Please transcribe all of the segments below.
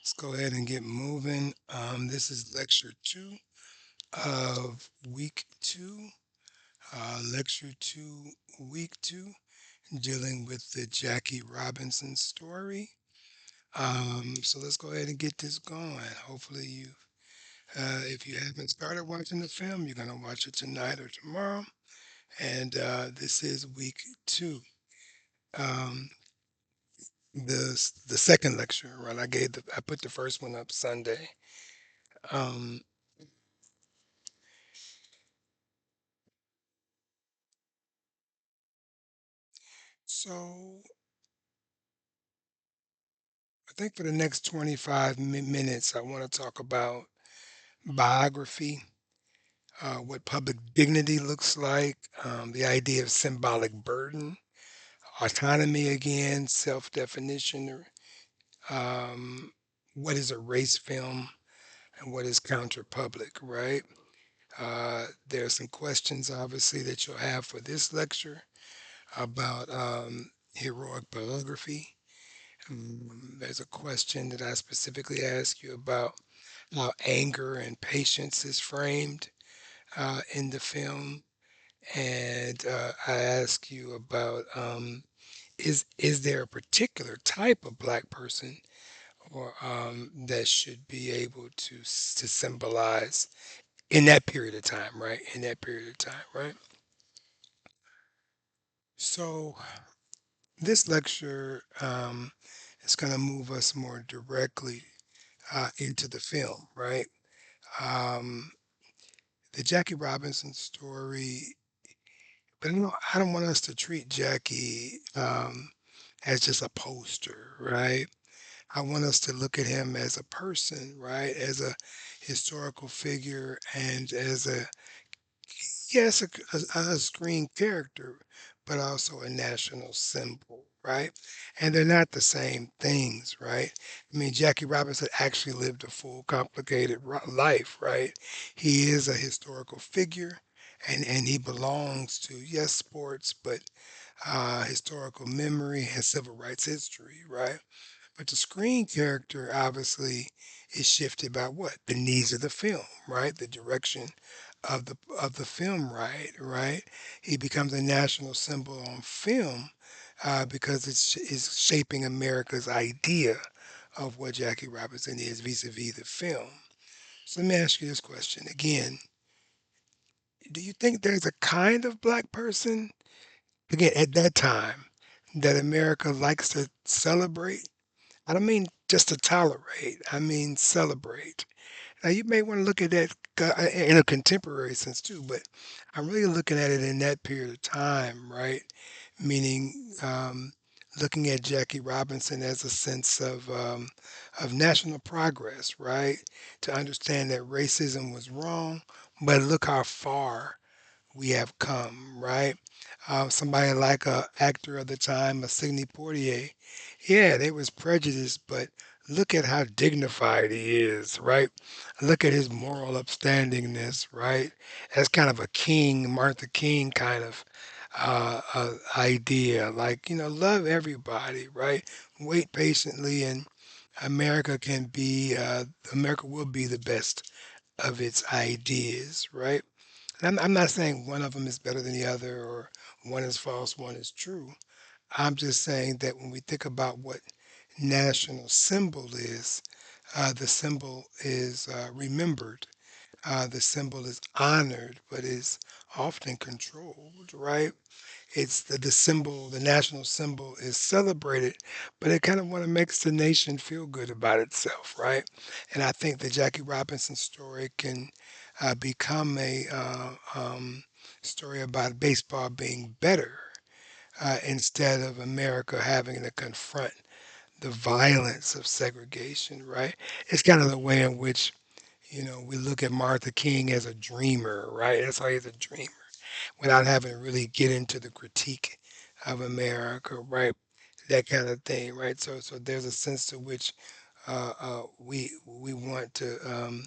Let's go ahead and get moving. This is lecture two of week two. Lecture two, week two, dealing with the Jackie Robinson story. So let's go ahead and get this going. Hopefully, if you haven't started watching the film, you're gonna watch it tonight or tomorrow. And this is week two. Um, the second lecture, right? I put the first one up Sunday. Um, so I think for the next 25 minutes, I want to talk about biography, what public dignity looks like, the idea of symbolic burden, autonomy again, self definition, um, what is a race film, and what is counterpublic, right? There are some questions, obviously, that you'll have for this lecture about heroic biography. There's a question that I specifically ask you about how anger and patience is framed in the film, and I ask you about is there a particular type of black person or that should be able to symbolize in that period of time, right? In that period of time, right? So this lecture is going to move us more directly into the film, right? Um, the Jackie Robinson story, but I don't want us to treat Jackie as just a poster, right? I want us to look at him as a person, right? As a historical figure and as a yes, a screen character, but also a national symbol, right? And they're not the same things, right? I mean, Jackie Robinson actually lived a full, complicated life, right? He is a historical figure, and he belongs to yes, sports, but historical memory and civil rights history, right? But the screen character obviously is shifted by what? The needs of the film, right? The direction of the film, right? He becomes a national symbol on film because it's shaping America's idea of what Jackie Robinson is vis-a-vis the film. So let me ask you this question again: do you think there's a kind of black person again at that time that America likes to celebrate? I don't mean just to tolerate, I mean celebrate. Now, you may want to look at that in a contemporary sense too, but I'm really looking at it in that period of time, right? Meaning, looking at Jackie Robinson as a sense of national progress, right? To understand that racism was wrong, but look how far we have come, right? Somebody like a actor of the time, a Sidney Poitier, yeah, there was prejudice, but look at how dignified he is, right? Look at his moral upstandingness, right? That's kind of a King, Martha King kind of idea, like love everybody, right? Wait patiently, and America can be, America will be the best of its ideas, right? And I'm not saying one of them is better than the other or one is false, one is true. I'm just saying that when we think about what national symbol is, the symbol is remembered. The symbol is honored, but is often controlled, right? It's the symbol, the national symbol is celebrated, but it kind of want to makes the nation feel good about itself, right? And I think the Jackie Robinson story can become a story about baseball being better instead of America having to confront the violence of segregation, right? It's kind of the way in which, we look at Martha King as a dreamer, right? That's why he's a dreamer without having to really get into the critique of America, right? That kind of thing, right? So there's a sense to which we want to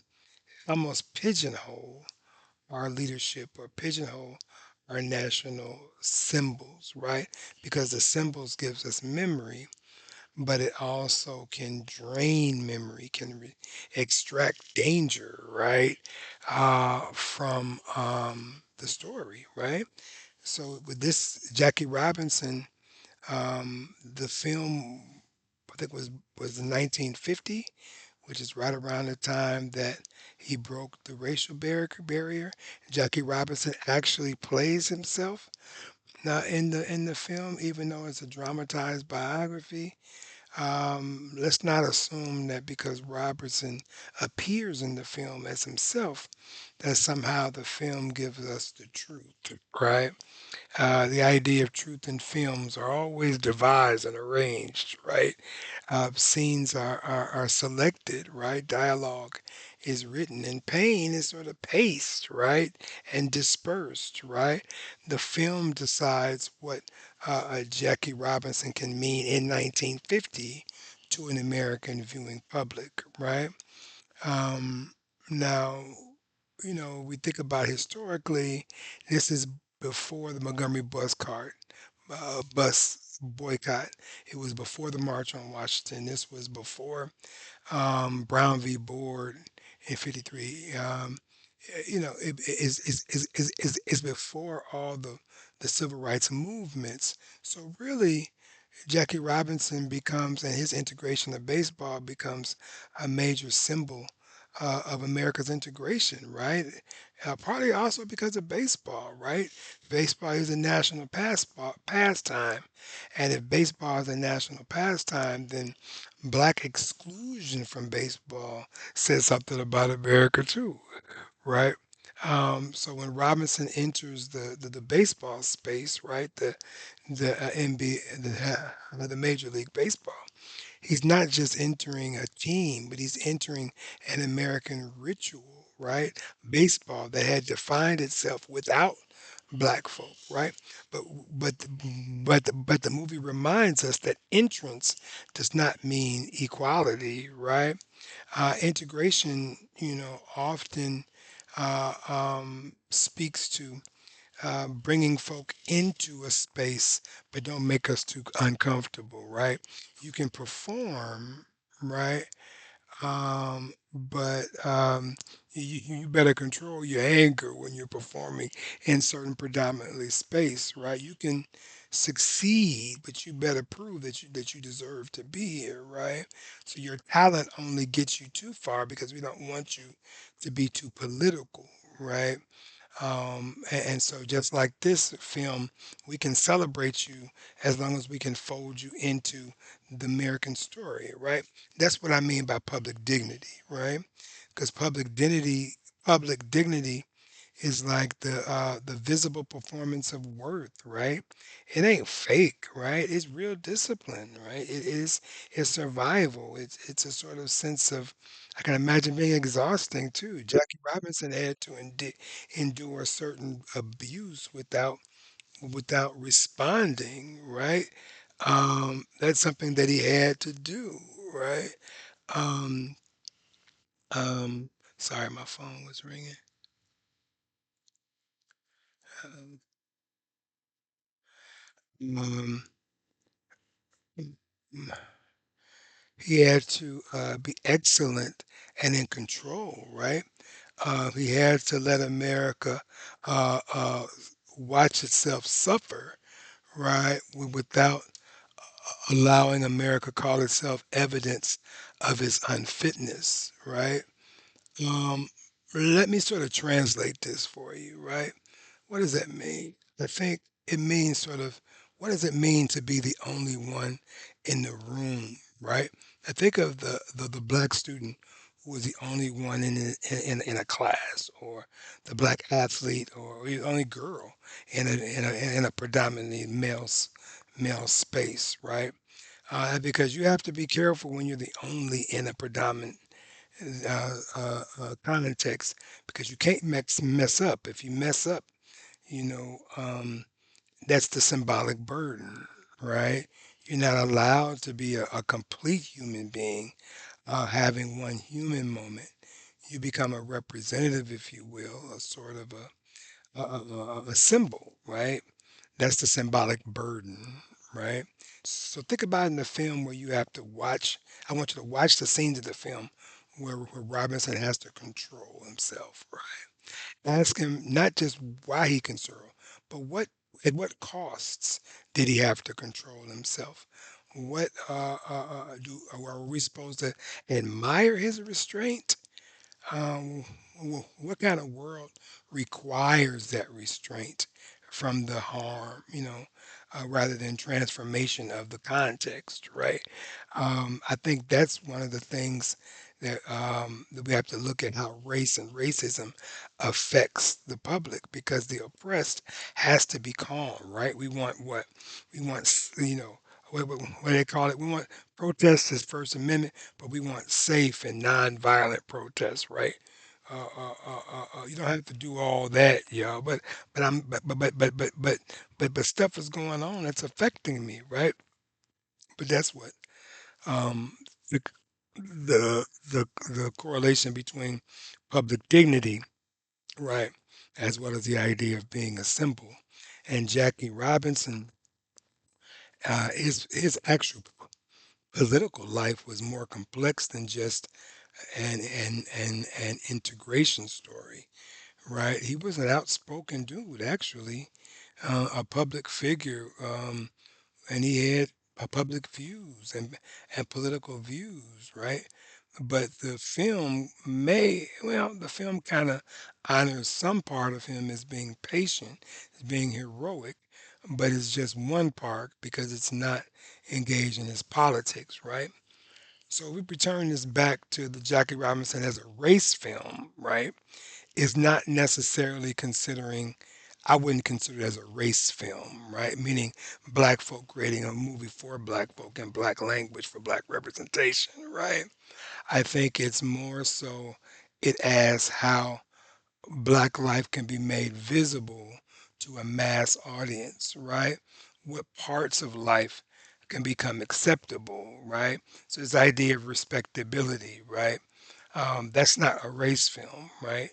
almost pigeonhole our leadership or pigeonhole our national symbols, right? Because the symbols gives us memory, but it also can drain memory, can extract danger, right, from the story, right? So with this Jackie Robinson, the film I think was in 1950, which is right around the time that he broke the racial barrier. Jackie Robinson actually plays himself now in the film, even though it's a dramatized biography. Let's not assume that because Robertson appears in the film as himself, that somehow the film gives us the truth, right? The idea of truth in films are always devised and arranged, right? Scenes are selected, right? Dialogue is written, and pain is sort of paced, right? And dispersed, right? The film decides what Jackie Robinson can mean in 1950 to an American viewing public, right? Um, now, we think about historically, this is before the Montgomery bus boycott. It was before the March on Washington. This was before Brown v. Board in '53. It is before all the civil rights movements. So really, Jackie Robinson becomes, and his integration of baseball becomes a major symbol of America's integration, right? Partly also because of baseball, right? Baseball is a national pastime. And if baseball is a national pastime, then black exclusion from baseball says something about America too, right? So when Robinson enters the baseball space, right, the NBA, the Major League Baseball, he's not just entering a team, but he's entering an American ritual, right? Baseball that had defined itself without black folk, right? But but the movie reminds us that entrance does not mean equality, right? Integration, often speaks to bringing folk into a space, but don't make us too uncomfortable, right? You can perform, right? But you better control your anger when you're performing in certain predominantly space, right? You can succeed, but you better prove that you deserve to be here, right? So your talent only gets you too far because we don't want you to be too political, right? And so, just like this film, we can celebrate you as long as we can fold you into the American story, right? That's what I mean by public dignity, right? Because public dignity is like the visible performance of worth, right? It ain't fake, right? It's real discipline, right? It's survival. It's a sort of sense of, I can imagine being exhausting too. Jackie Robinson had to endure certain abuse without responding, right? That's something that he had to do, right? Um, um, sorry, my phone was ringing. Um, um, he had to be excellent and in control, right? He had to let America watch itself suffer, right? Without allowing America call itself evidence of its unfitness, right? Um, Let me sort of translate this for you, right? What does that mean? I think it means sort of, what does it mean to be the only one in the room, right? I think of the black student who was the only one in a class, or the black athlete, or the only girl in a predominantly male space, right? Because you have to be careful when you're the only in a predominant context, because you can't mess up. If you mess up, you know, um, that's the symbolic burden, right? You're not allowed to be a complete human being, having one human moment. You become a representative, if you will, a sort of a symbol, right? That's the symbolic burden, right? So think about in the film where you have to watch. I want you to watch the scenes of the film where Robinson has to control himself, right? Ask him not just why he can control, but what at what costs did he have to control himself? What are we supposed to admire his restraint? What kind of world requires that restraint from the harm, rather than transformation of the context, right? I think that's one of the things that we have to look at how race and racism affects the public because the oppressed has to be calm, right? We want what? We want, what do they call it? We want protests as First Amendment, but we want safe and nonviolent protests, right? You don't have to do all that, but I'm but stuff is going on that's affecting me, right? But that's what um, the the correlation between public dignity, right, as well as the idea of being a symbol, and Jackie Robinson, his actual political life was more complex than just an integration story, right? He was an outspoken dude, actually, a public figure, and he had public views and political views, right? But the film kind of honors some part of him as being patient, as being heroic, but it's just one part because it's not engaged in his politics, right? So we return this back to the Jackie Robinson as a race film, right? Is not necessarily considering, I wouldn't consider it as a race film, right? Meaning black folk creating a movie for black folk and black language for black representation, right? I think it's more so it asks how black life can be made visible to a mass audience, right? What parts of life can become acceptable, right? So this idea of respectability, right? That's not a race film, right?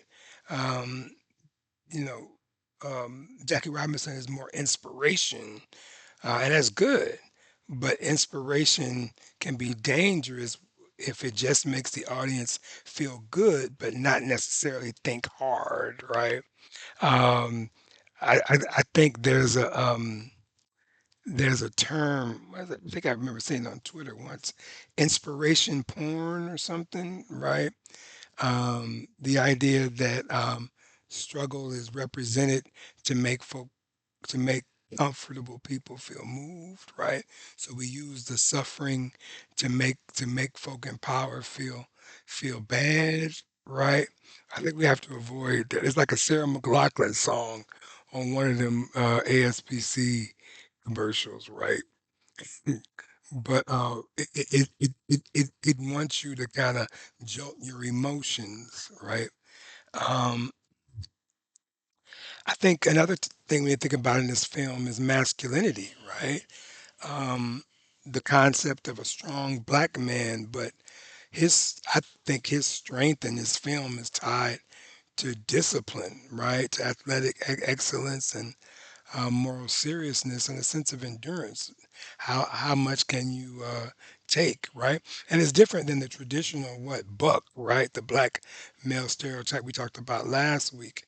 Um, you know, Jackie Robinson is more inspiration, and that's good. But inspiration can be dangerous if it just makes the audience feel good, but not necessarily think hard, right? Um, I think there's a term. I think I remember seeing it on Twitter once, inspiration porn or something, right? The idea that struggle is represented to make folk to make comfortable people feel moved, right? So we use the suffering to make folk in power feel bad, right? I think we have to avoid that. It's like a Sarah McLachlan song on one of them ASPC commercials, right? But it wants you to kind of jolt your emotions, right? Um, I think another thing we think about in this film is masculinity, right? Um, the concept of a strong black man, but I think his strength in this film is tied to discipline, right? To athletic excellence and moral seriousness and a sense of endurance. How much can you take, right? And it's different than the traditional buck, right? The black male stereotype we talked about last week.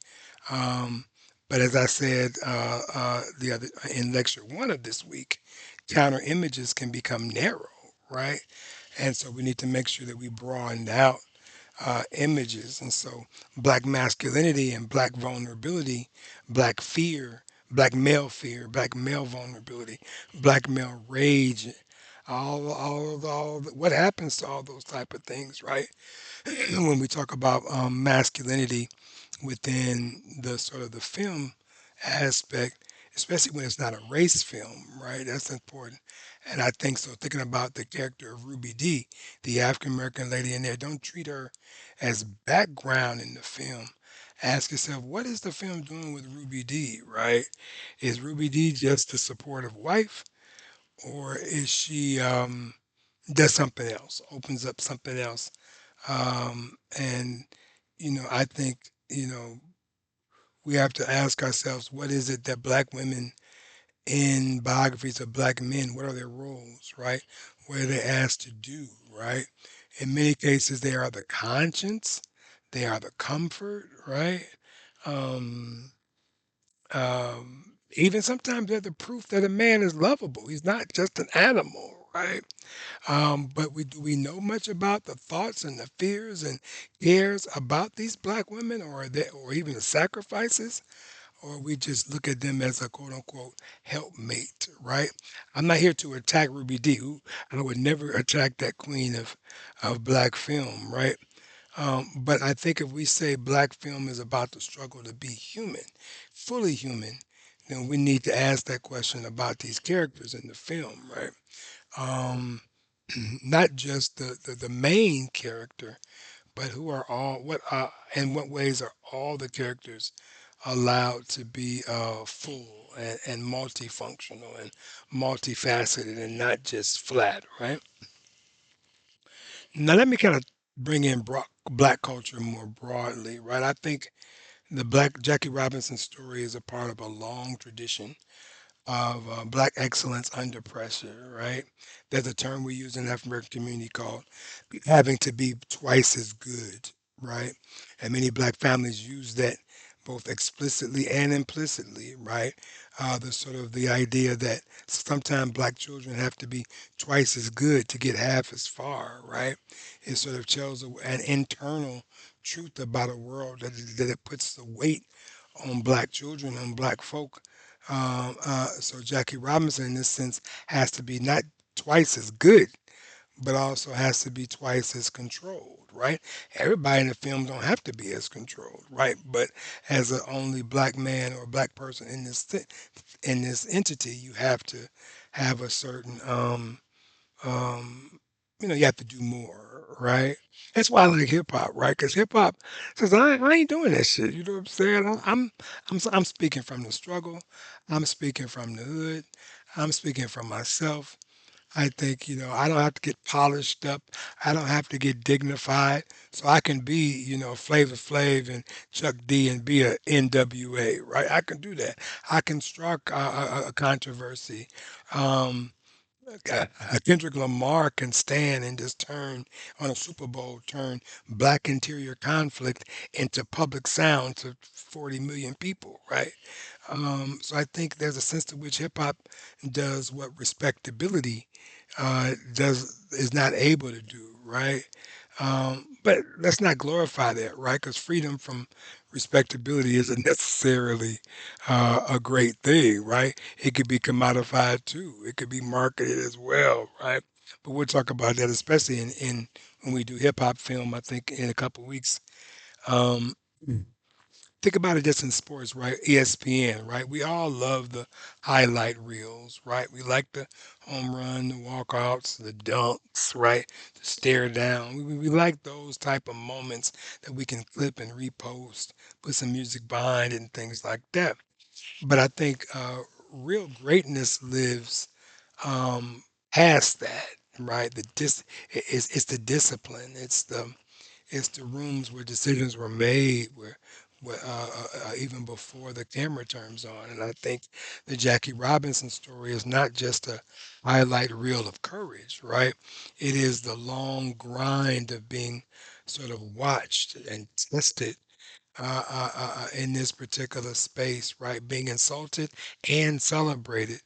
Um, but as I said the other in lecture one of this week, counter images can become narrow, right? And so we need to make sure that we broaden out images. And so, black masculinity and black vulnerability, black fear, black male vulnerability, black male rage, what happens to all those type of things, right? When we talk about masculinity within the sort of the film aspect, especially when it's not a race film, right? That's important. And I think so. Thinking about the character of Ruby D, the African American lady in there, don't treat her as background in the film. Ask yourself, what is the film doing with Ruby D, right? Is Ruby D just a supportive wife, or is she does something else, opens up something else? And I think we have to ask ourselves, what is it that black women in biographies of black men, what are their roles, right? What are they asked to do, right? In many cases, they are the conscience, they are the comfort, right? Um, Even sometimes they're the proof that a man is lovable. He's not just an animal, right? But do we know much about the thoughts and the fears and cares about these black women, or even the sacrifices, or we just look at them as a quote unquote helpmate, right? I'm not here to attack Ruby Dee, who I would never attack that queen of black film, right? But I think if we say black film is about the struggle to be human, fully human, then we need to ask that question about these characters in the film, right? Um, Not just the main character, but who are all what in what ways are all the characters allowed to be full and multifunctional and multifaceted and not just flat, right? Now let me kind of bring in black culture more broadly, right? I think the Black Jackie Robinson story is a part of a long tradition of black excellence under pressure, right? There's a term we use in the African American community called having to be twice as good, right? And many black families use that both explicitly and implicitly, right? The sort of the idea that sometimes black children have to be twice as good to get half as far, right? It sort of tells an internal truth about a world that it puts the weight on black children, on black folk. So Jackie Robinson, in this sense, has to be not twice as good, but also has to be twice as controlled, right? Everybody in the film don't have to be as controlled, right? But as a only black man or black person in in this entity, you have to have a certain um, you have to do more, right? That's why I like hip hop, right? Because hip hop says I ain't doing that shit. You know what I'm saying? I'm speaking from the struggle. I'm speaking from the hood. I'm speaking from myself. I think, I don't have to get polished up. I don't have to get dignified. So I can be, Flavor Flav and Chuck D and be a NWA, right? I can do that. I can strike a controversy. Um, Kendrick Lamar can stand and just turn on a Super Bowl, turn black interior conflict into public sound to 40 million people, right? So I think there's a sense to which hip hop does what respectability does is not able to do, right? But let's not glorify that, right? Because freedom from respectability isn't necessarily a great thing, right? It could be commodified too. It could be marketed as well, right? But we'll talk about that, especially in when we do hip hop film. I think in a couple weeks. Um, Think about it just in sports, right? ESPN, right? We all love the highlight reels, right? We like the home run, the walkouts, the dunks, right? The stare down. We like those type of moments that we can clip and repost, put some music behind it and things like that. But I think real greatness lives past that, right? It's the discipline. It's the rooms where decisions were made, even before the camera turns on. And I think the Jackie Robinson story is not just a highlight reel of courage, right? It is the long grind of being sort of watched and tested in this particular space, right? Being insulted and celebrated,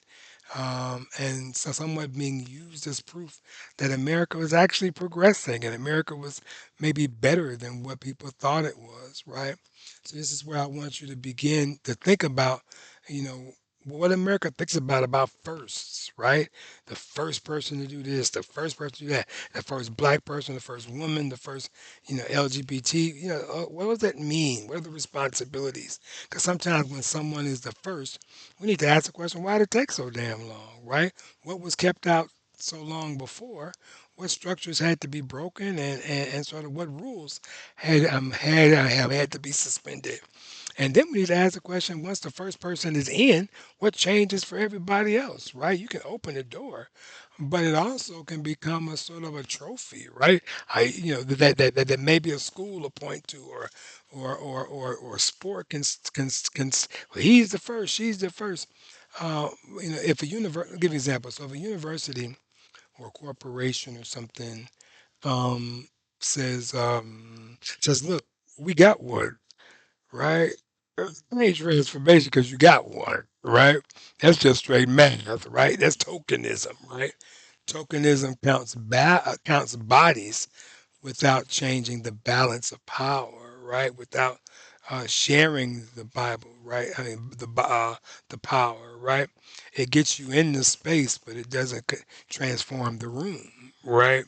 and so somewhat being used as proof that America was actually progressing and America was maybe better than what people thought it was, right? So this is where I want you to begin to think about, you know, what America thinks about firsts, right? The first person to do this, the first person to do that, the first black person, the first woman, the first, LGBT. What does that mean? What are the responsibilities? Because sometimes when someone is the first, we need to ask the question, why did it take so damn long, right? What was kept out so long before? What structures had to be broken, and sort of what rules have had to be suspended? And then we need to ask the question, once the first person is in, what changes for everybody else, right? You can open the door, but it also can become a sort of a trophy, right? That maybe a school will point to, or sport well, he's the first, she's the first. Uh, if a give you an example. So if a university or a corporation or something um, says, look, we got one, right? It ain't transformation because you got one, right? That's just straight math, right? That's tokenism, right? Tokenism counts bodies without changing the balance of power, right? Without sharing the Bible, right? I mean, the power, right? It gets you in the space, but it doesn't transform the room, right?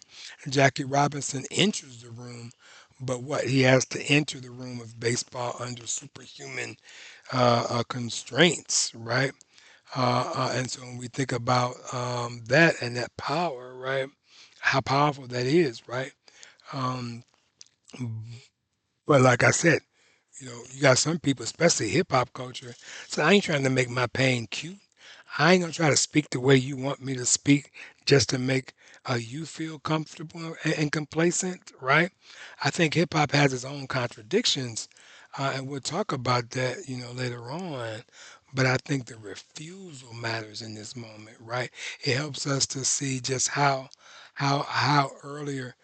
Jackie Robinson enters the room, but what he has to enter the room of baseball under superhuman constraints, right? And so when we think about that and that power, right? How powerful that is, right? Um, but like I said, you got some people, especially hip hop culture. So I ain't trying to make my pain cute. I ain't gonna try to speak the way you want me to speak just to make you feel comfortable and complacent, right? I think hip hop has its own contradictions, and we'll talk about that, later on. But I think the refusal matters in this moment, right? It helps us to see just how earlier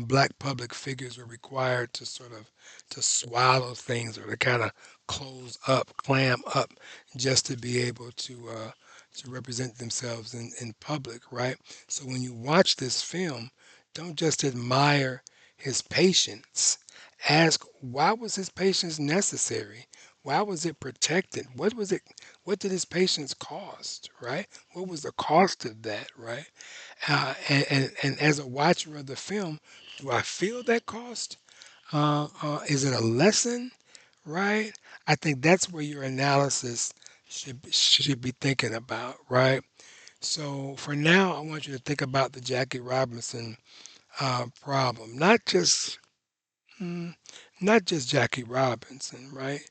black public figures were required to sort of to swallow things or to kind of close up, clam up, just to be able to represent themselves in public, right? So when you watch this film, don't just admire his patience. Ask, why was his patience necessary? Why was it protected? What was it? What did his patience cost? Right? What was the cost of that? Right? And as a watcher of the film, do I feel that cost? Is it a lesson? Right? I think that's where your analysis should be thinking about. Right? So for now, I want you to think about the Jackie Robinson problem, mm, not just Jackie Robinson, right?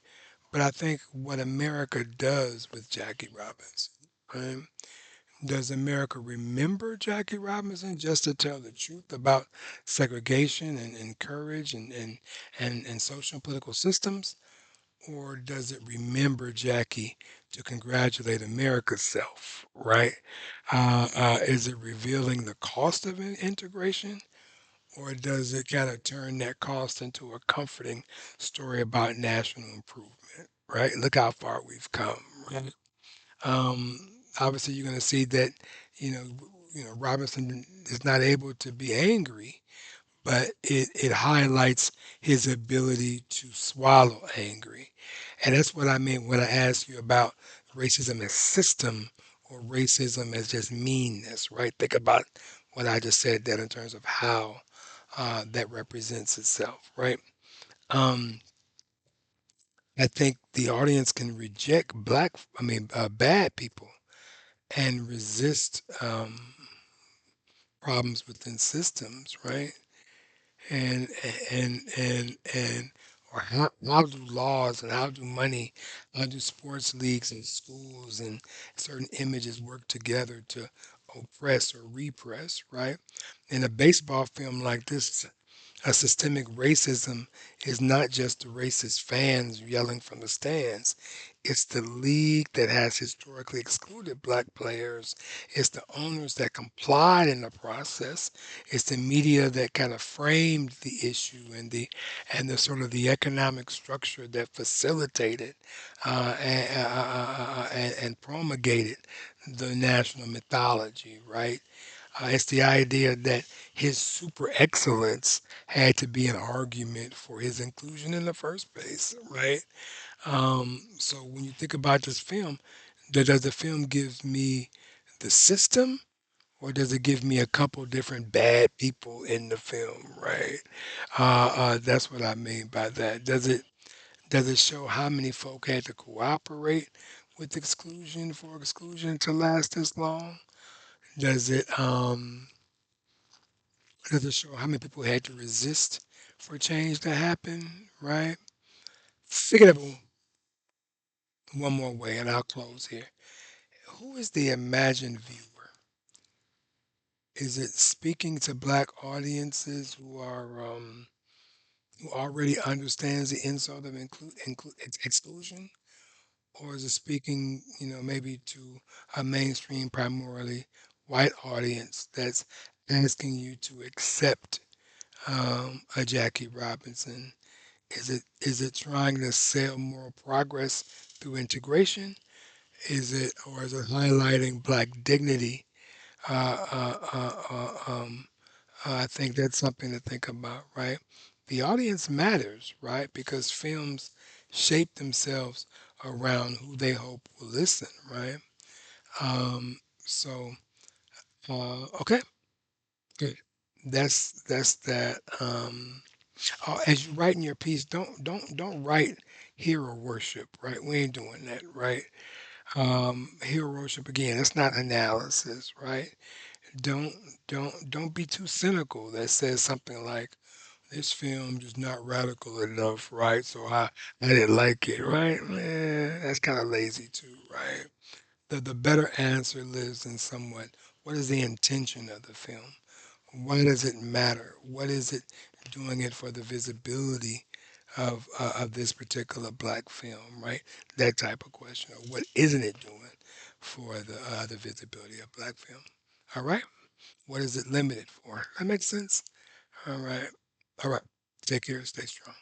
But I think what America does with Jackie Robinson, right? Does America remember Jackie Robinson just to tell the truth about segregation and courage and social and political systems? Or does it remember Jackie to congratulate America's self, right? Is it revealing the cost of integration? Or does it kind of turn that cost into a comforting story about national improvement, right? Look how far we've come, right? Um, Obviously, you're going to see that, you know, Robinson is not able to be angry, but it highlights his ability to swallow angry. And that's what I mean when I asked you about racism as system or racism as just meanness, right? Think about what I just said that in terms of how that represents itself, right? Um, I think the audience can reject bad people and resist problems within systems, right? and and or how do laws and how do money, how do sports leagues and schools and certain images work together to oppress or repress, right? In a baseball film like this, a systemic racism is not just the racist fans yelling from the stands. It's the league that has historically excluded black players. It's the owners that complied in the process. It's the media that kind of framed the issue and the sort of the economic structure that facilitated and promulgated the national mythology, right? It's the idea that his super excellence had to be an argument for his inclusion in the first place, right? So when you think about this film, does the film give me the system, or does it give me a couple different bad people in the film, right? That's what I mean by that. Does it show how many folk had to cooperate with exclusion for exclusion to last this long? Does it um does it show how many people had to resist for change to happen, right? Figure it out one more way and I'll close here. Who is the imagined viewer? Is it speaking to black audiences who already understands the insult of exclusion, or is it speaking, maybe to a mainstream, primarily white audience that's asking you to accept a Jackie Robinson? Is it trying to sell moral progress through integration? Or is it highlighting black dignity? Uh, uh, uh, uh, um, I think that's something to think about, right? The audience matters, right? Because films shape themselves around who they hope will listen, right? So, okay, good. That's that. As you write in your piece, don't write hero worship, right? We ain't doing that, right? Hero worship again. That's not analysis, right? Don't don't be too cynical. That says something like, this film is not radical enough, right? So I didn't like it, right? That's kind of lazy too, right? The better answer lives in somewhat, what is the intention of the film? Why does it matter? What is it doing it for the visibility of this particular black film, right? That type of question. Or what isn't it doing for the visibility of black film? All right. What is it limited for? That makes sense. All right. All right. Take care. Stay strong.